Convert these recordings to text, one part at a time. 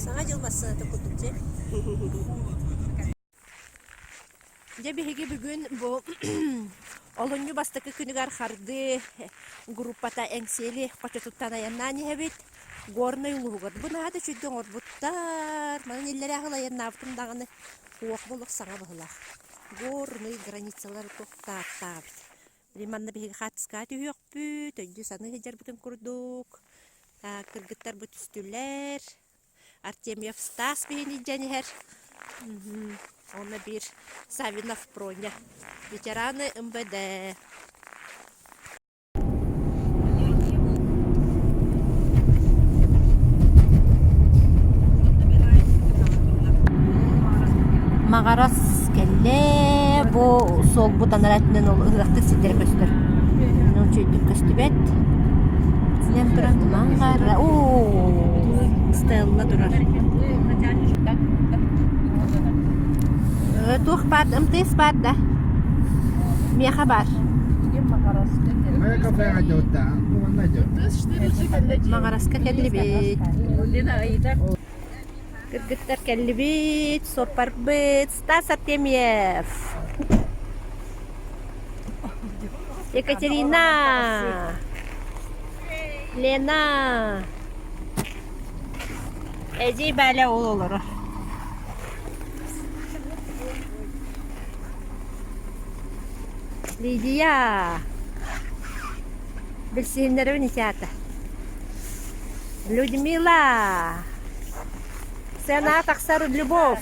Sana yılmasın da kudurcu. Bihi bugün bu olunyu bastakı günügar hardı gruppata engseli paça tuttana yanani hebit gorna yuluğugar. Bu nada çüddün orbuttar. Manın illeri ağlayan naftım dağını hoğuk buluk sana bağla. Горный границалар тоқтап. Лиманна биһиги хатыскааты үйөкпүт, өйдү саны хеджер бутун курдук. Кыргыттар бут үстүлер. Артемьев Стас биһини жанихер. Оны бир Савинов Проня. Ветераны МВД. Мағарас кәлле, бұ сол бұтанар әтінен ол ұғақтық сендері көстір. Мен чөйдік көстібет. Сінен тұран маңғара. Стелла тұрар. Тух бад, ымтыс бад да. Меха бар. Мағараска кәлле бет. Кыргыттар келли бит, сорпар бит, Стас Артемьев. Екатерина. Лена. Эди бәле ол олар. Лидия. Білсейіндері несеаты. Людмила. Сенат Аксару Любовь.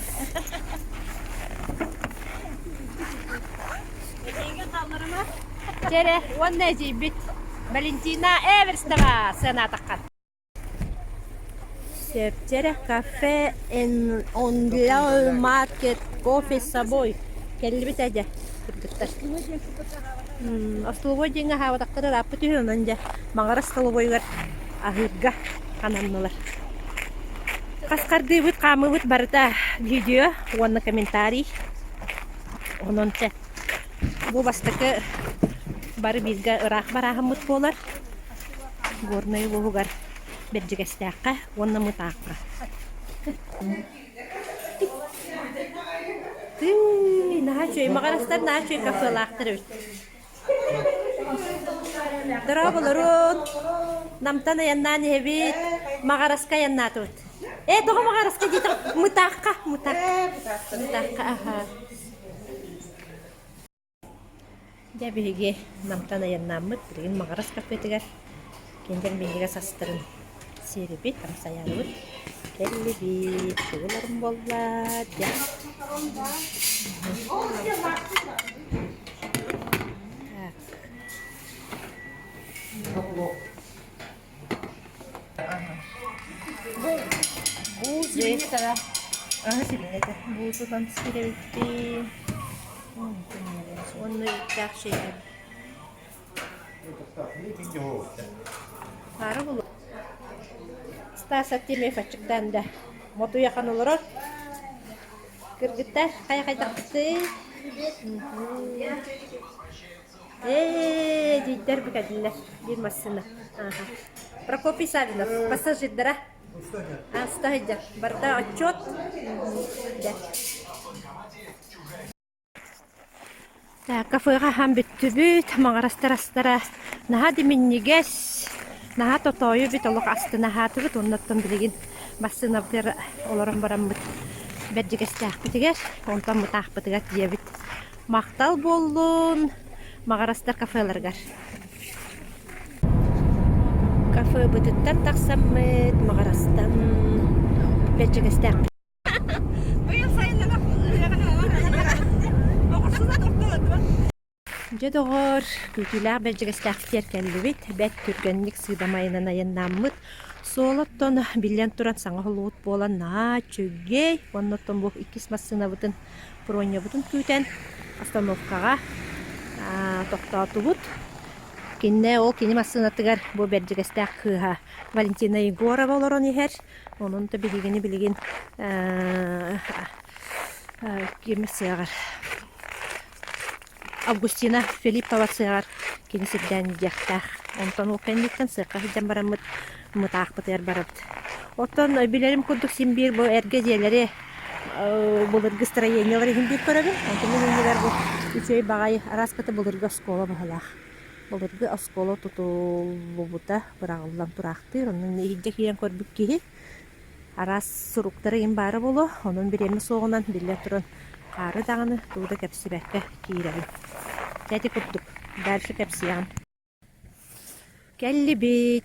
Тере, он нежи бит. Валентина Эверстова, Сенат Аккан. Септера кафе онлайн маркет кофе с собой. Келли бит әже. Остоловой деньги хава тактары раппы түйінен әнже. Маңара столовойгар ахырга кананнылар. Каскарды бут камы бут барда видео, онна комментарий. Ононча. Бу бастакы бары бизге ырак барахым бут болар. Горный лугар бердигестакка, онна мутакка. Нахачой, магарастар нахачой кафелактыр. Дорабылырын, намтана яннан хебит, магараска яннатут. Тоға мағараска дейді, мұтаққа. Дәбіге намтана яннамыт, бірген мағараска көтігер. Кендер бендеге састырын сері бет, амсаяны бұд. Келі бет, туыларым боллад. Бусы. Бусудан скиребитти. Онны жақшы егер. Ары бұлы. Стас Артемьев ачықтан да. Моту яқан олырыр. Кыргыттар қай-қайтақты. Дейттер бүкәділер. Bir масына. Прокопий Савинов. Пассажирдара. Астайда. Барда отчет. Кафеға хам бүттүбүт, мағарастар-астара. Наха деминнигес. Наха тотойы бүт олық асты нахаты бүт. Оннаттан білеген басына бұтыр оларым барам бүт. Бәрдігесті ақпытығар. Онтан бұт ақпытығар дия бүт. Мақтал болуын. Мағарастар кафеларгар. Кафе бұтыттан тақсаммет, мағарастан бәрдігесті ақпытығар. Жадығыр, күйтілер бәлжігісті әқтер кәлі бет, бәт түргенлік сыдамайынан айыннамыт. Солаттан білен тұран саңа ғылуыт болан на чөггей. Оннаттан бұл икіс масына бұтын, проня бұтын күйтен остановкаға тоқтату бұт. Кенне ол кені масына тұғар бұл бәлжігісті әққыға Валентина Егорова оларын ехер. Оның да білген кемесі ағар. Августина Филиппова сыгар кенесиден дияқтақ. Онтан ол кәндіктен сыға хиджан барамыт мұтақ бұтыр барабыд. Оттон билерим курдук симбир бу эргезелери булыргы строениялар хим бир көрөбүн. Антымен инелер бу үчөй багай араскаты булыргы оскола бахалах. Булыргы оскола тутулубута бырагылдан турактыр. Онун нехидде киен көрбүк киһи. Арас суруктары им бары болу. Онун биреме соғынан билле туран кары даганы тууда кепсибекке кииребин. Тәти курдук. Дальше кепсиян. Келли бит.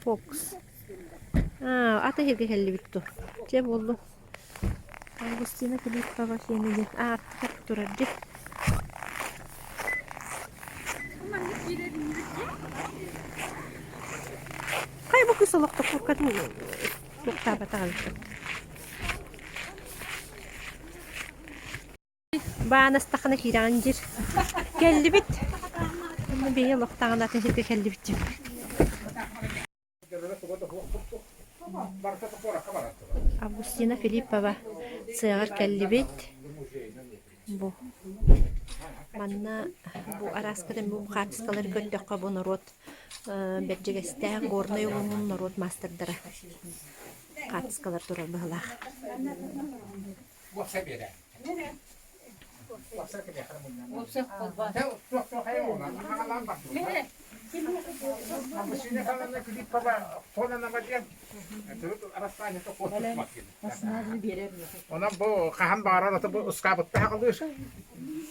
Фокс. Ата херге келли битту. Че болду? Августина Филиппова хемиден. Аттар турарди. Кай бу кысылыкты куркатын туктап атагалыктыр. Баанастакына киран жир. Келли бит. Муну бeye локтаган атын херге келли бит. Августина Филиппова сыгыр келлибит. Бу манна бу араскадан бу катыскалар көттөккө бу народ беджегесте горный улунун народ мастердары катыскалар турар быгалах. Августина Филиппова фона на воде. Арастане то фото макин. Онан бу кахан бааран ата бу ускабытта калдыш.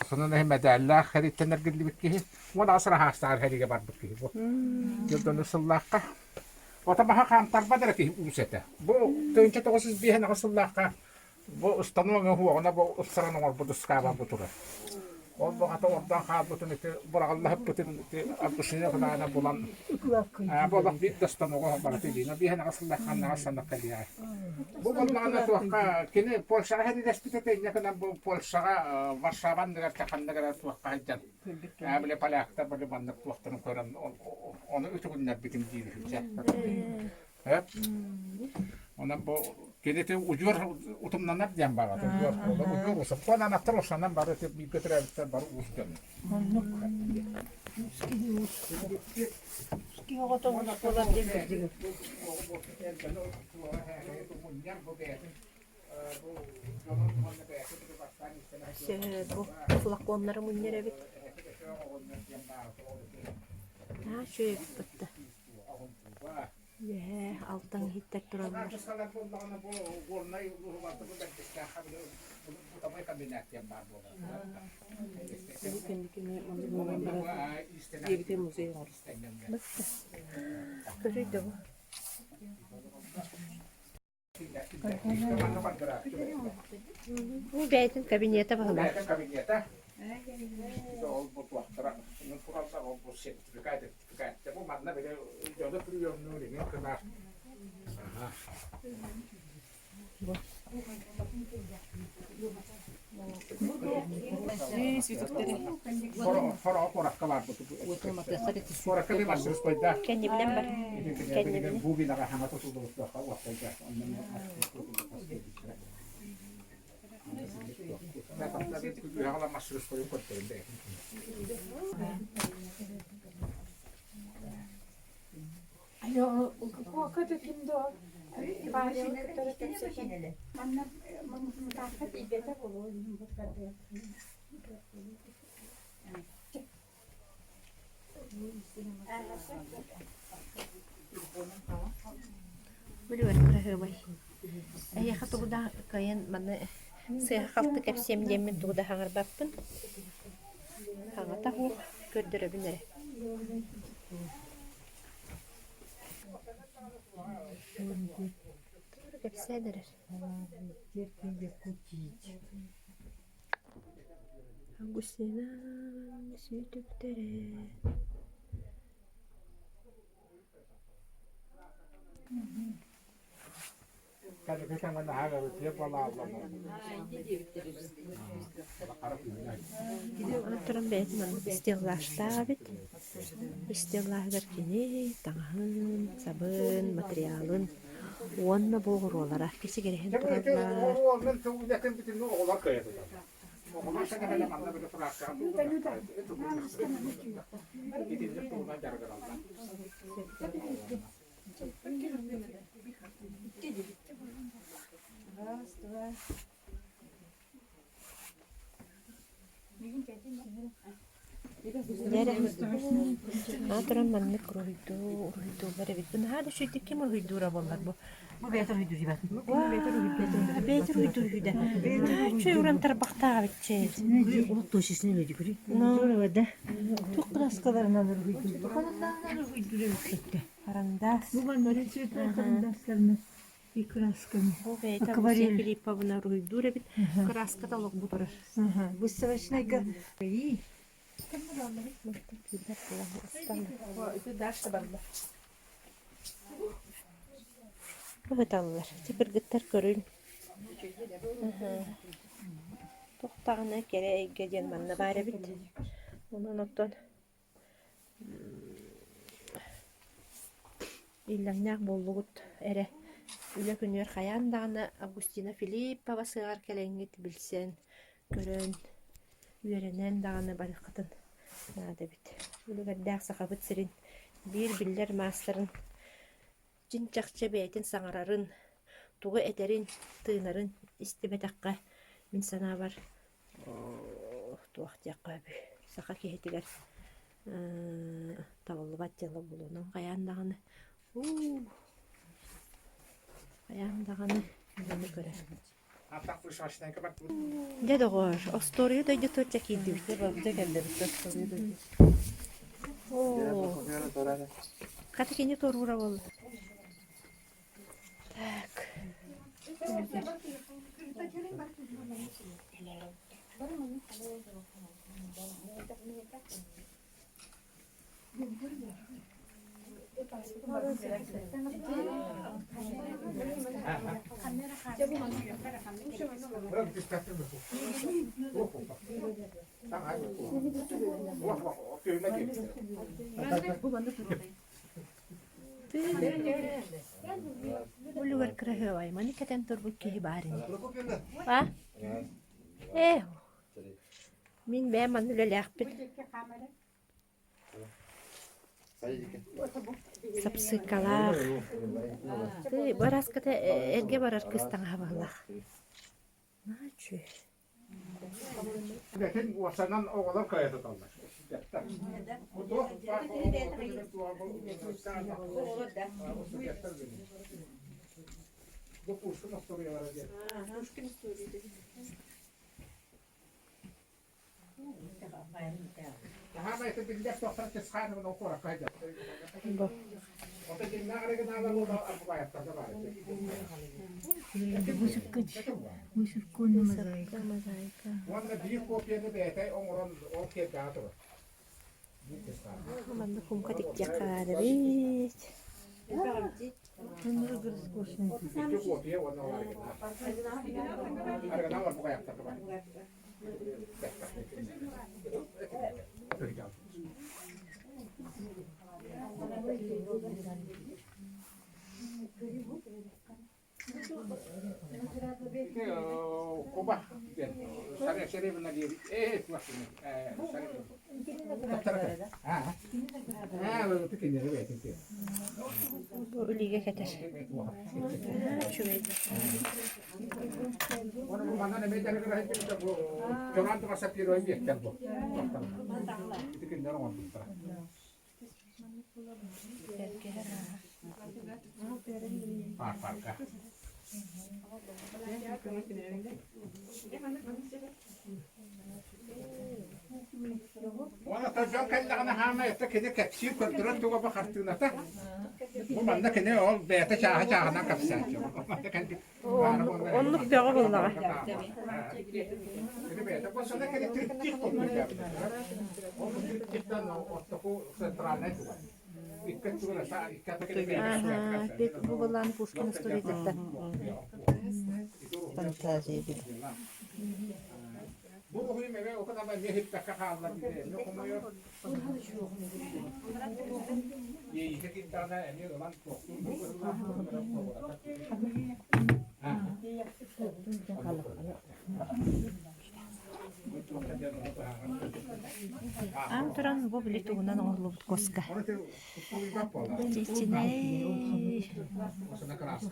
Сонун хемедалла харитенер гилбикки. Вона асра хастар хариге барбыкки бу. Йодон сыллакка. Ота баха камтар бадарки усета. Бу төнчө 9 бихен асыллакка. Бу устануга хуана бу усрануга бу ускаба бу тура. Ол багата ордан хаабытын ити бурагалла хаппытын ити Августина калана булан. Болак бит дастануга барати дина бихен асыллакканна санакалия. Бу болмагана туакка кини Польшага хеди деспитете някана бу Польшага Варшаван дегер такандагер туакка хаджан. Абиле палакта бали бандак туактын көрөн оны үтүгүннөр битим дири хүчэ. Ondan bu gelete ucur utumlanıp diyen var. Ucur olsa. Bu anahtar olsandan bari bir götürebilirler bari uçtan. Bu flakonları münlere bit. Ha şöyle bitti. Ya alttan hittek duralım. Bu beytin kabinete bağlı. Bu manna böyle yolda duruyor ne kadar. Kendi bilen var. Kendi bilen. Bu bir daha hemen tutuldu. Ayo, kok kimdo? Bahasını kötü seçeneli. Bana mutafat ibete olur. Böyle var bay. Ay hatı da kayan bana sey haltı kapsam demin tuğda hangar bappın. Hangar tahu kördürebilir. Kapsadır. Августина sütüktere. Kalau kita mana ada dia pola apa? Антуран бәйтман истеллаштабит. Истеллаһдар кини таңын, сабын, материалын онна болгоролара киси керехен туралар. Мен төгүлөтөн бүтүн оолар кыйды. Оолар сага беле манда беле фракка. Атыран маннык руйду бар бит. Бу хада шүйтик кем руйдура болар бу. Bu beter uydur dibet. Бетер руйду хүдә. Чөй урам тарбахтага битче. Ulup doşesini verdi kuri. No. Sonra verdi. Çok klaskalarından uydur. Bakanından uydur etti. Арандас. Bu var böyle çocuklar karındaslarını. Bir klaskanı. Бу бейта Акварель. Филипповна руйдура бит. Краска талок бутурар. Bu savaşına iyi. Быгыталлар. Типиргиттер көрүн. Тоқтағына кере геден манна бары бит. Онан оттон Илланнак боллугут эре үле күнөр хаяндагына Августина Филиппова сыгар келеңгит билсен көрөн үйренен даганы барыкытын нада бит. Үлегердәк сахабыт сирин бир биллер мастарын жинчакча бейтин саңарарын тугу этерин тыынарын истебетакка мин сана бар туактякка бі саха кехетигер табылбат жала булунун каяндаганы каяндаганы үмү көрө Hatta bu şaştan kadar дедогор осторию да идет точка кийди бит ката кене торура болду так bırak dikkatli mi bu? Tamam hadi. Vah köyüne git. Улугар крахевай, мани кетен турбук кеһи баарин. А? Мин бә ман үлеләхпит. Сапсыкалах. Ты бараската эрге барар кыстан хабалах. Начу. Lakin wasanan oğlan kaya tutarlar. Bu da bu Pushkin istoriya var diye. Aha ben de bildik doktor keskan bunu okura kayda. O da dinler kadar bu da yaptı da var. Bu sırkın mozaika. Wanda bir kopyada beytay onların okey dağıtı var. Манда кумка тиккакаада бит. Onları kırız koşun. Bir kopya onlar var. Arkadan var bu yaptı da var. Kuba, sarı şerif nadi, tuasın, sarı. Bu tikinde de bekliyor. Улиге кетер. Onu bu bana ne bedel kadar hiç bu. Çoğan da masa piro bir yeter bu. Tikinde onu tutar. Farka. وانا تجار كان انا هعمل كده كتشي كنت رحت وبا خرطنا تا وما عندك هنا اول بيت شاه انا كبسات Онлук бяга буллага. كده بيت بس انا كده ترتيح كنت جدا واتقوا سنترالات يكتبوا ساعه Ага, бит бу булланы Пушкин историяда. Fantazya bir. Bu huyum eve o kadar ben hep dakika kaldı diye. Ne konuyor? Ye iki gün tane emiyor lan korktum. Антуран бу билет угунан оңлу коска. Onu te kutuyu kapalı. Чичине. Sana karasın.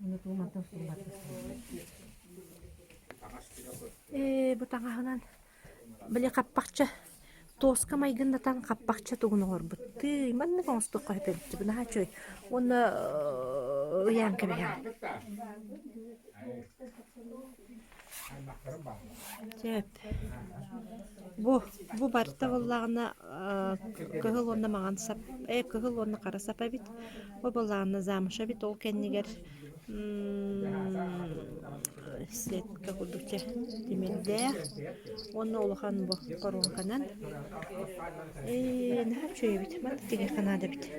Onu tuğmata sormadı. Бу таңаһынан биле каппакча тоска майгындатан каппакча тугуну горбутты манны констукка хөпөбүттү буна хачой оны уянка бега Теп. Бу барта боллагына кыгыл онна маған сап, кыгыл онна кара сапа бит. Бу боллагына замыша бит ол кеннигер сетка кудуча демелде. Онна улахан бу коронканан. Нахап чөй бит, мат теге канада бит.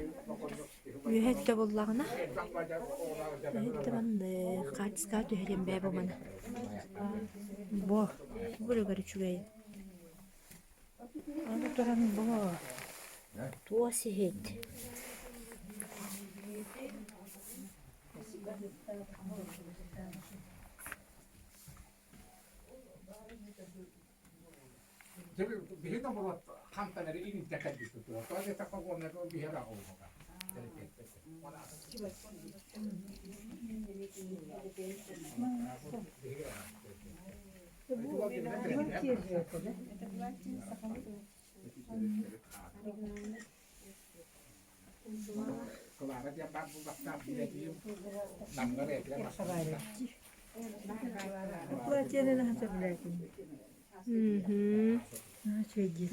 Үйетте боллагына. Үйетте банды катска төһрем бәбе мана. Бо, бүрөгөр чүгей. Аны туран бо. Туа сихет. Bihin on ollut kantaneri intäkädistä tuo. Toinen tapa vuonna on vihera olkoa. Kalau dia bambu bakar dia dia namgare dia masuk.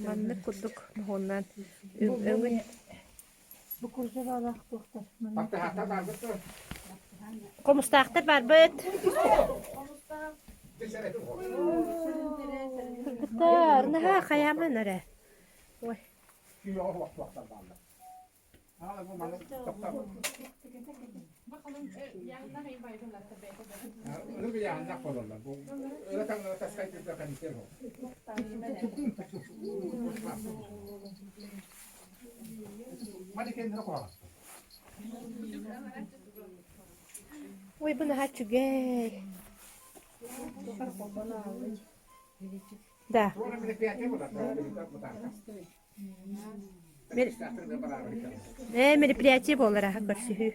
Манны курдук нугуннан. Bu kursa bağlaq doktor. Hatta hatta barbat. Комустактар барбыт. Кыргыттар, наха каяман аре. Ой. Yok vakti barbat. Hala bu malı doktor. Bakalım yanına mı bayılırlar tabii. Öyle bir yanına koyarlar. Bu öyle tanrı tasayıp da kanıtır o. Hadi kendine koy. Ой, буна хачугей. Да. Sonra bir de fiyatı mı Мероприятие болар аха көрсүхү.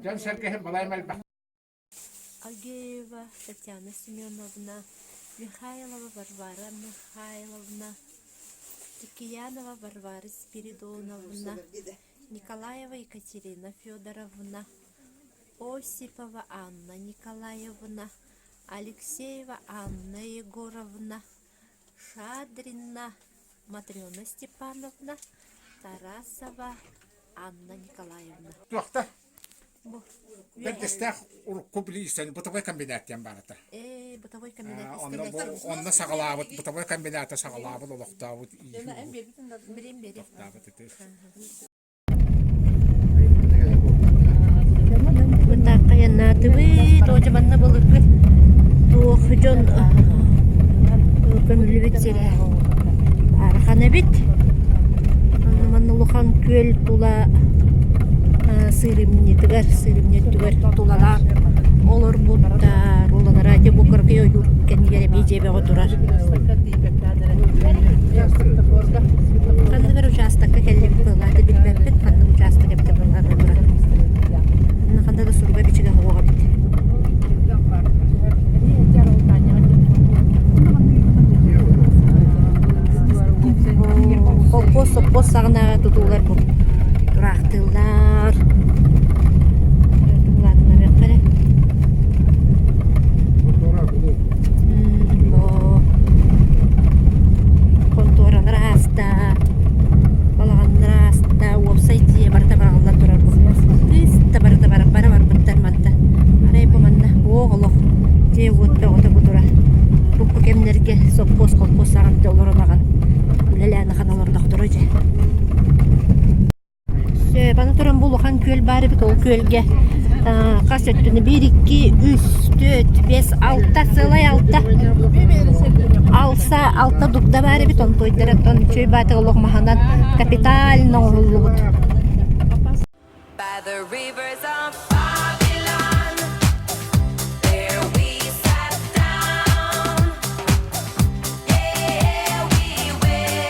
Can serkehe balaymal bak. Агеева Татьяна Семеновна, Михайлова Варвара Михайловна, Тикиянова Варвара Спиридоновна, Николаева Екатерина Федоровна, Осипова Анна Николаевна, Алексеева Анна Егоровна, Шадрина Матрена Степановна, Тарасова Анна Николаевна. Tuokta. Ben destek kubiliyorsan bu tabi kombinasyon barata. Бытовой комбинат Onda sağlavat bu tabi kombinasyon sağlavat olukta bu. Быта каяннатыбы, тожаманна болырбы. Тохжон көмүлүбүт сире. Архана бит. Манна лухан көл тула сырымнетигер тулалар. Олар буттар, олар радио букыркыйо юркеннигере бейжебе отурар. Кандыгар участокка келлеби кылады билбеппит, кандык участок эпте булар отурар. Канда да сурга бичиге хого бит. Колпос сагынага тутуулар бул. Турактылар. Көлге кас өттүнү 1 2 3 4 5 6 сылай 6 алса 6 дукта баары бит он тойдераттан чөй баты олоқмаханан капитально олубут. By the rivers of Babylon, there we sat down. Yeah, we will.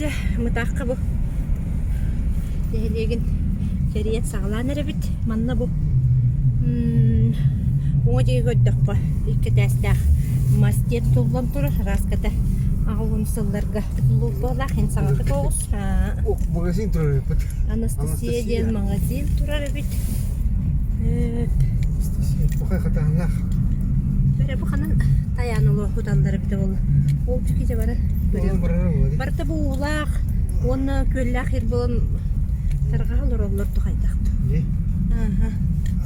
Adıcı mıtakka bu. Değerliğin seriyen sağlan erebit. Manna bu. Ona diye gördük bu. İki destek. Masket tullan turur. Raskata. Ağın sıllarga. Tıklı olak. İnsanı tıkağız. O magazin duruyor yapıt. Anastasiya diyen magazin turar erebit. Bu kadar katanlar. Böyle bu kanın tayanılı hudalları bir de olur. O tükece bara. Onun buraları var. Barta bu ulak. Onu kölle ahir bulun. Targa olur olur tukaydak. Ne? Aha.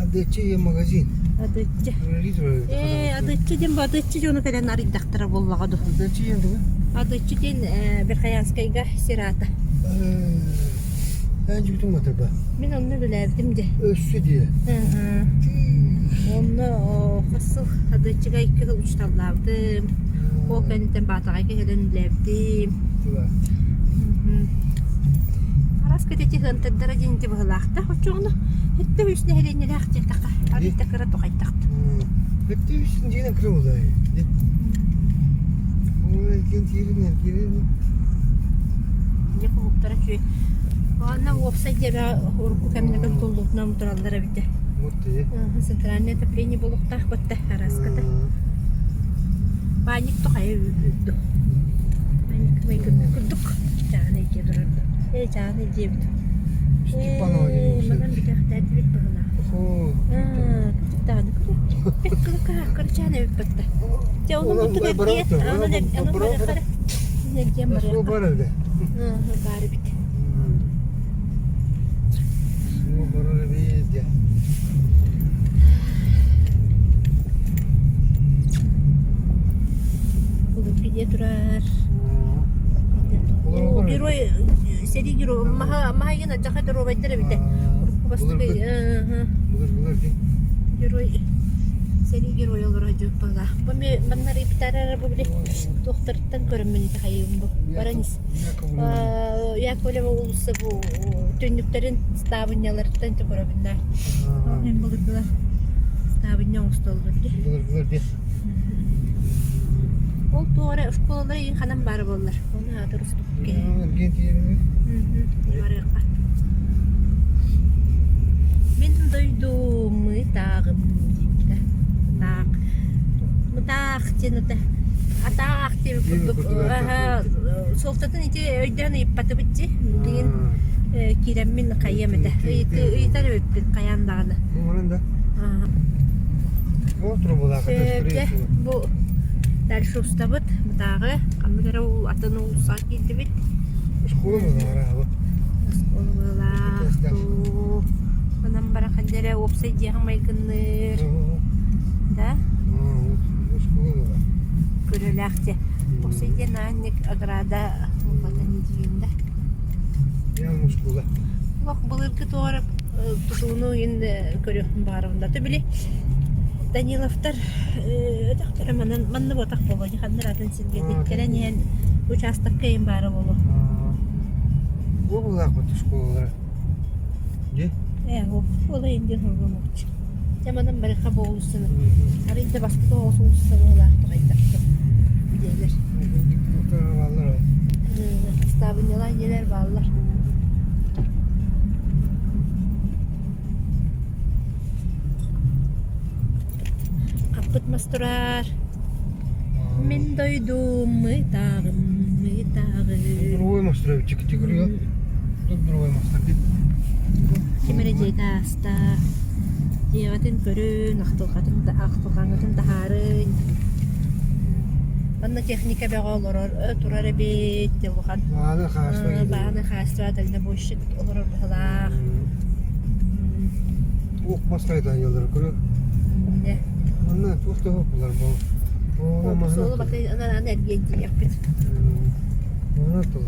Adıcı magazin. Adıcı. Öyle duruyor. Adıcı den adıcı onu falan aridaktara bollagadı. Adıcı yandı mı? Adıcı den bir kayanskayga sirata. Bence bütün mataba. Ben onu bilevdim de. Össü diye. Aha. Onu fasıl adıcıga iki uçtallavdım. O kentten batağayga gelen bilevdim. Var. Aras kadeci hıntadara jinti bıhılaqta. Hoçoğunu hette üstüne heleni laqta taqa. Arita kıra toqaytaqta. Hep de üstünde yine kırı olay. O erken tiyerin. Ne kuhtara ki. Ana ofsa jebe urku kemne tulluqna mutrallara bitti. Mutlu. Сентральное отопление было так вот раската. Паник то хай. Паник мы кудук. Чаны жедер. Чаны жеб. Маған bir тахта бит бала. О. Таны. Корчаны битті. Те оны Ulan, буту vay bıraktı, Аны vay аны bıraktı. бара. Не где Nasıl o мара. var evde? Бары бит. O var evde. Булып биде турар. Olur. Герой сери герой маха гена жака дөрөп айтыр бите. Бастыгы. Bulur ki. Герой сери герой олор ажып бала. Бу меннер иптарар бу биле докторттан көрөммүн тахайым бу. Баранис. Я коле улсы бу төннүктерин ставынялардан көрөбүннәр. Мен булып бала. Ставыня устолду биле. Bulur diye. Ол туара школалар ин ханам бар боллар. Оны атыр уступ ке. Erken tiyerin. Барыга. Мен дойдум тагым дипте. Так. Мутак тенете. Атак деп солтатын ите өйдөн иппаты битти. Деген киреммин кайямете. Ыйтар өппин каяндаганы. Bunun da. Otur bu da. Бу дальше устабыт. Дагы камера ул атын улса келди бит. Школа mı var abi? Анан бара кандере опсай жагмай кынныр. Да? Школа mı var? Көрөлөкте. Опсай жананик аграда батани дигенде. Yanlış şkola. Лох былыркы тоора тутууну енді көрөм барында. Төбүле Даниловтар тактар манны ботак боло. Хандар атын силгедик. Келенен участок кайын бары боло. Bu bulak mı şkolalara? Ne? Ола енді хургумуч. Жаманан бары каболусуну. Арыйда баскы олсуусун олақты кайтакты. Билелер. Vallahi. Ставынялар елер баллар. Капыт мастурар. Мен дойдум тагым. Другой мастер чик-чик говорил. Тут другой мастер. Кемере жейдаста. Жегатын көрүн, актылгаңытын тахарын. Анна техника беголор турар бет делган. Bana karşı. Бааны хастра дальна бойшык олор бахалак. Ok maskaydan yolları kuruyor. Не. Onlar çok da hopular bu. O Солу бакай ана энергия yapıt. Onlar da.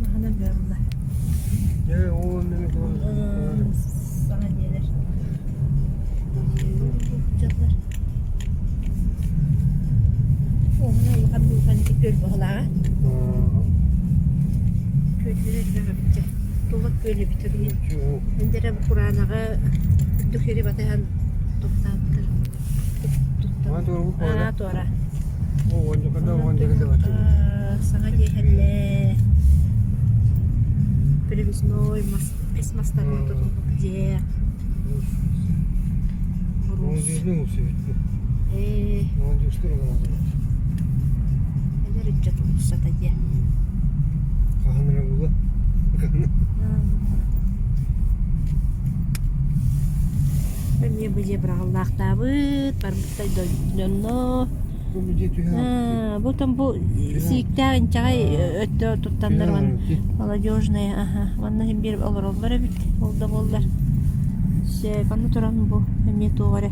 Mahana böyle. Ya o ne bu? Sana gelir. Canlar. Ona yakan bu göl bahala. Gölleri de bitti. Dolak gölü bitiriyor. Endere bu Kur'an'a tükeri batayan toptattır. Ama doğru bu kadar. Doğru. O onca kadar var. Sana gehelle. перевізной бес мастарын тотулдук же. Молодежный усы ведь. Э, Молодежь элер иджат та же. Каханра була. Мен бие браллахтабыт, барбыттай дойнонно. Бутон бу сиктагын чагай өттө туттандар ван молодежная, ага. Ванна хим бир олороллар бит, олда болдар. Се, канна туран бу, эмне тугаре.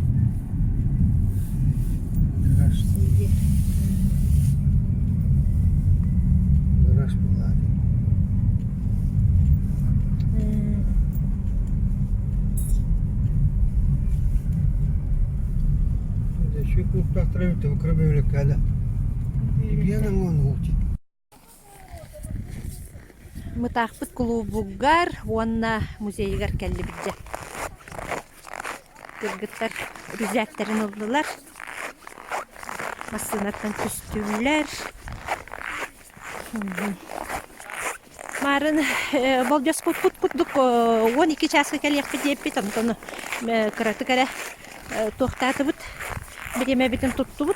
Гараж була. Şu kurtlaktırı bitti, bu kırı böyle kala. Bir yana mı onu oldu? Мытаахпыт клубугар, уанна музейгар келли бидже. Кыргыттар рүзәктерин олдылар. Массынаттан түстүллер. Марын болжас кут-кут-куттук 12 часка келияқпы дейппит, антону кыраты кәрі тоқтатыбыт. Биреме битин туттубут.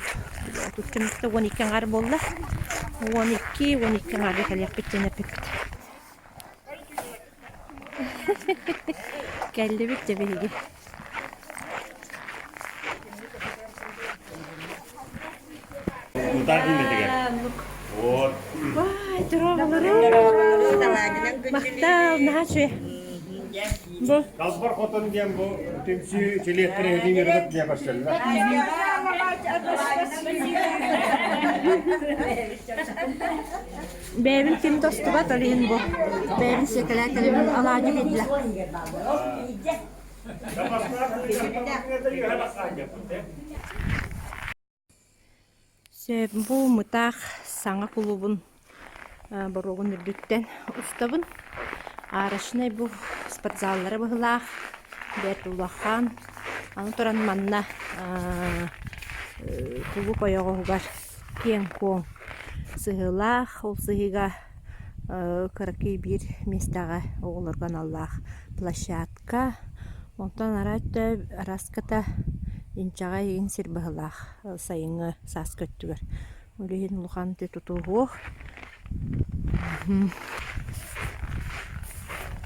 Туттумутта 12 аңар болла. 12 аңарга келияқпит денеппит. Geldi bitti bilgi. Mutar dinledi gel. Вот. Vay duraları. Maktal naçı. Bu. Kalbar koton diyen bu timsi çeliyetleri hedin yürüdük diye başladılar. Benim kim dostu var öyle bu. Benim şekerlerim alacı bildiler. Bu mıtak sana kulubun boruğun ürdükten ustabın. Araşına bu sportzalları bıhılaq. Bertulağan. Anı turan manna kulub ayağı var. Кен кон сыгылах, ол сыгыга кыракый бир местага оголорган аллах площадка. Онтан арайта раската инчага ин сирбыгылах сайыңы сас көттүгөр. Улехин улухан те тутугуох.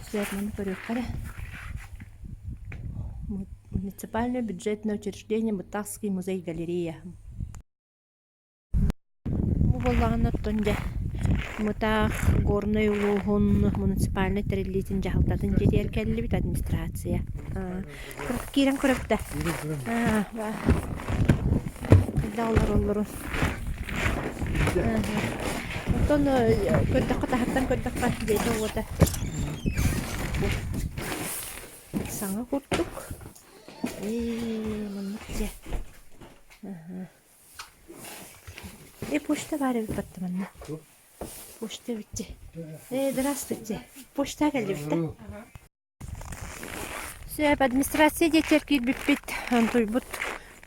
Свернем порюкара. Муниципальное бюджетное учреждение Мытахский музей-галерея. Боллаган оттонда мытах горный улугун муниципальный терилитин жахалтатын жетер келлибит администрация. Кирен көрөптө. Даллар. Оттон көддөккө тахаттан көддөккө дейт оғота. Саңа курттук. Мыныкче. Почта var evet battı bana. Почта bitti. Здравствуйте. Почта geldi bitti. Söp администрация жетер кирбиппит. Антуйбут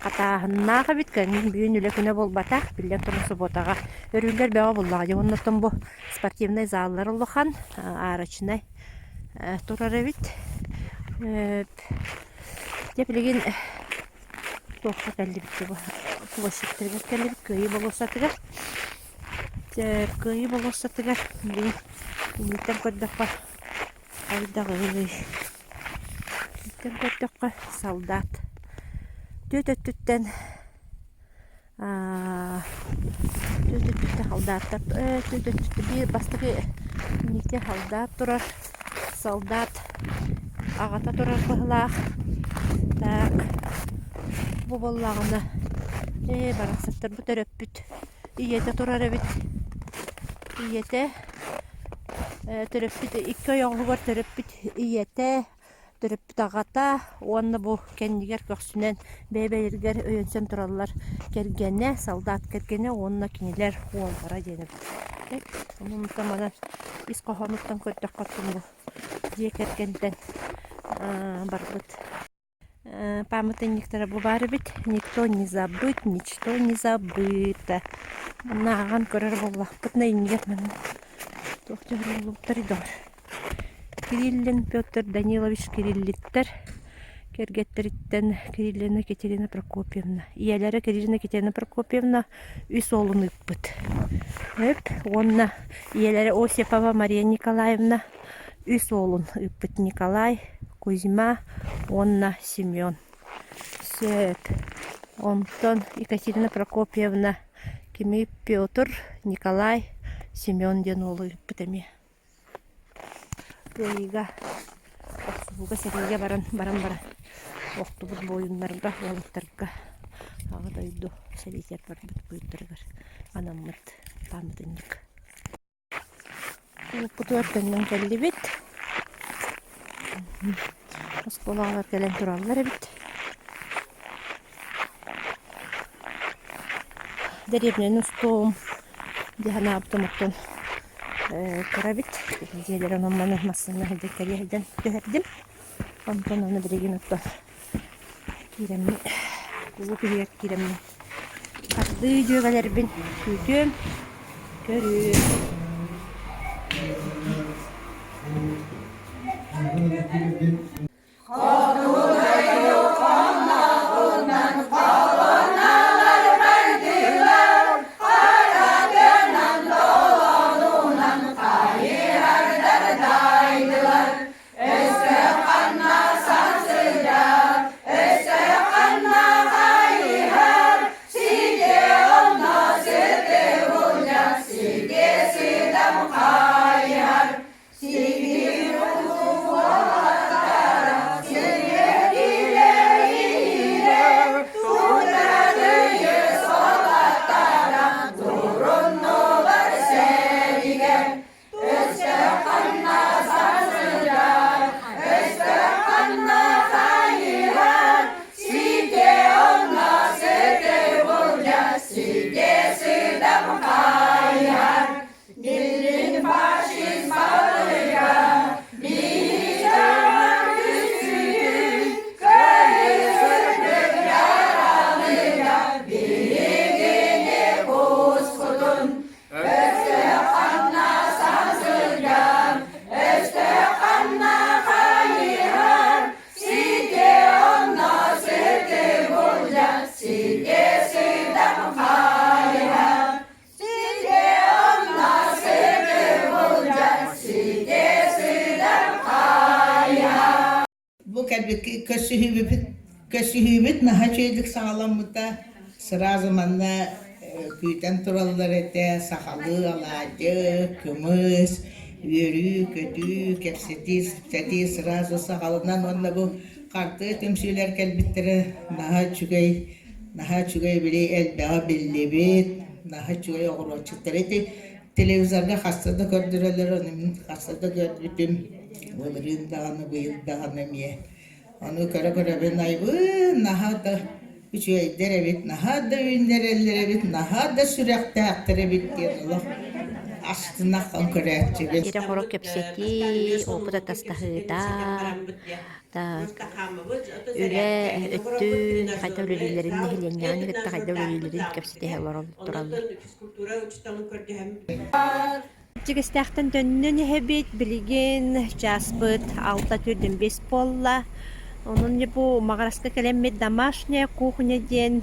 катаахыннааха бит кәңин бүйін үлі күні болбата. Билен тұрын суботаға. Өрүлер бәға боллаға. Оннаттан бұл спортивный заллар олухан. Арачынай турары бит. Деплеген тоққа келді бітті бұл. Площадьтер келіп көйі болосатыгар. Көйі болосатыгар. Неттен көддіққа айдағы өй. Неттен көддіққа солдат. Төтөттіттен солдаттар. Төтөттітті бір бастығы нетте солдат тұрар. Солдат ағата тұрар бұғылақ. Так. Бұл боллағында барақсаттар бұт өрөппіт. Иеті тұрар әбіт. Иеті түрөппіт. Икі оңғы бар түрөппіт. Иеті түрөппіт ағата. Онны бұл кәндігер көксінен бәйбәйіргер өйінсен тұралар кергені, солдат кергені, онына кенелер олғара деніп. Оның мұтамадан ис қоғамыттан көрдік қаттым бұл. Дие кергенден барбыт. Памятниктер бары бит, никто не забыт, ничто не забыто. Наган көрөр боллах, бутна ингер мен. Тоқтер болуп таридор. Кириллин Петр Данилович Кириллиттер. Кергеттериттен Кириллина Екатерина Прокопьевна. Иялері Кириллина Екатерина Прокопьевна үс олын үппіт. Онна иялері Осипова Мария Николаевна үс олын үппіт. Николай, Кузьма, Онна, Семен. Сөп. Онтон Екатерина Прокопьевна Кими Петр, Николай, Семен ден олы үппітеме. Пейга. Оксубуга сереге баран. Оқтубут бойынларга, олықтарга. Ағыда үйді сәлетер бар бұт бұйттырғар. Анаммыт, памытынник. Бұт өркеннен кәлді бет. Осколағалар кәлен тұралар бет. Дәребнен ұстуым. Дехана аптымықтың кіра бет. Желерін омманы массына әлді кәрі көрдім. Онтан оны біреген ұттан. Киремни, кулу күйек киремни. Қарды жөгалербін күтім, көрім. Kösühübüt naha çöydük sağlamıda sıra zamanla küyten turallar ete sakalı, alacı, kımız, yörü, kötü, kepseti sıra sakalından onunla bu kartı temsiler kelbitleri naha çügey bile elbeğa billebit, naha çügey oğru açıkları ete televizyonda hastada gördüreler onun hastada gördürdüm. Ömrün dağını, bıyıl dağını miye. Onu köre ben ayıbı, naha da üçü derebit, naha da ünlerellere bit, naha da sürekli aktere bit diye Allah. Astına kan köre etçi. Ire korok kepseti, opuda tastahıda, da öyle öttü, kayda ölülerin nehilen yani gıtta kayda ölülerin kepseti hevar olup durallar. Çiğistahtan dönnün hebit, bilgin, jaspıt, alta türdün bes polla. Onun bu mağaraska kelemmet домашняя кухня ден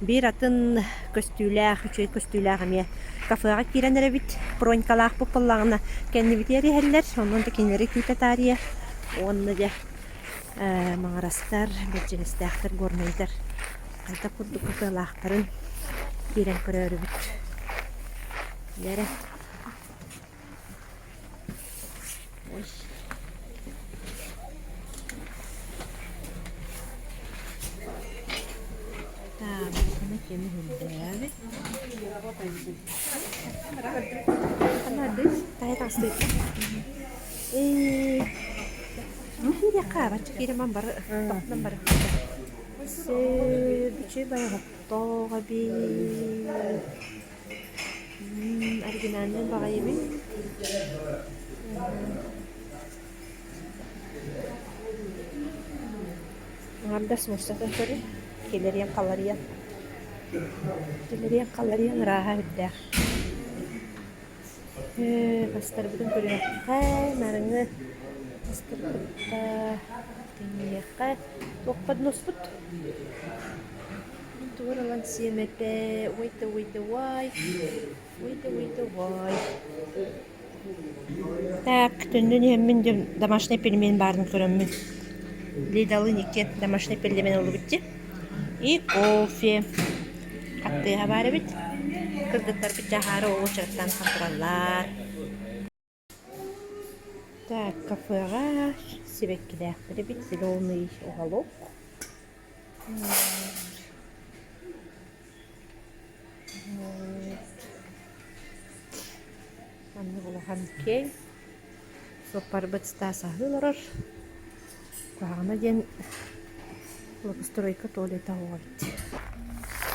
bir atın köstüler, üçü köstüler mi? Kafaya kirenler bit, bronkalar bu pollağına kendi biteri heller, onun da kendileri küte tarihe. Onun da mağaraskar, becerister görmeyler. Kayda kurdu kukalakların kiren körü bit. Yere. Oy. Kemi hindi. Ano this? Tayo tasik. Hindi ka. Baca kira mambar. Nambar. Se bici bayar hotto kabi. Arginannya bakal ini. Ngardas Mustafa tadi. Kilerian kalarian. Kalarian rahat dah. Pastor betul betul. Hai, narangnya Быстырбытта. Теньяққа. Тоқпад носпыт. Туыралан семепе. Уйта, вай. Вай. Так, түндүн хеммин домашний пельмен барын көрөммүн. Лидалы нике домашний пельмен олу битти. И кофе. Каттыга бары бит. Кырдыктар бит жахары оочырыктан кантыраллар. Так, кафега себеккилээхтери бит зеленый уголок. Анны булахан кей. Сопар бытста сахыларар. Куагана ден благостройка туалета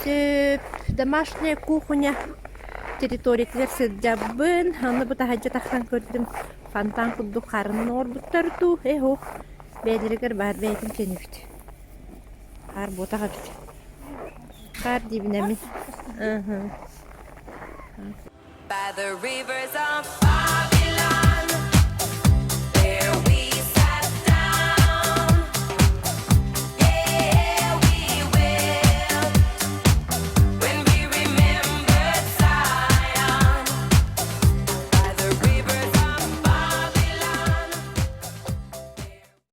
бит. Домашняя кухня. Территориялар сылжабын. Анны бута хаджатахтан көрдүм. Фантан кудду карын орбуттарту. Эхо. Бедеригер бар бейтин кенебит. Кар ботага бит. Кар дибинемин. By the rivers of fire.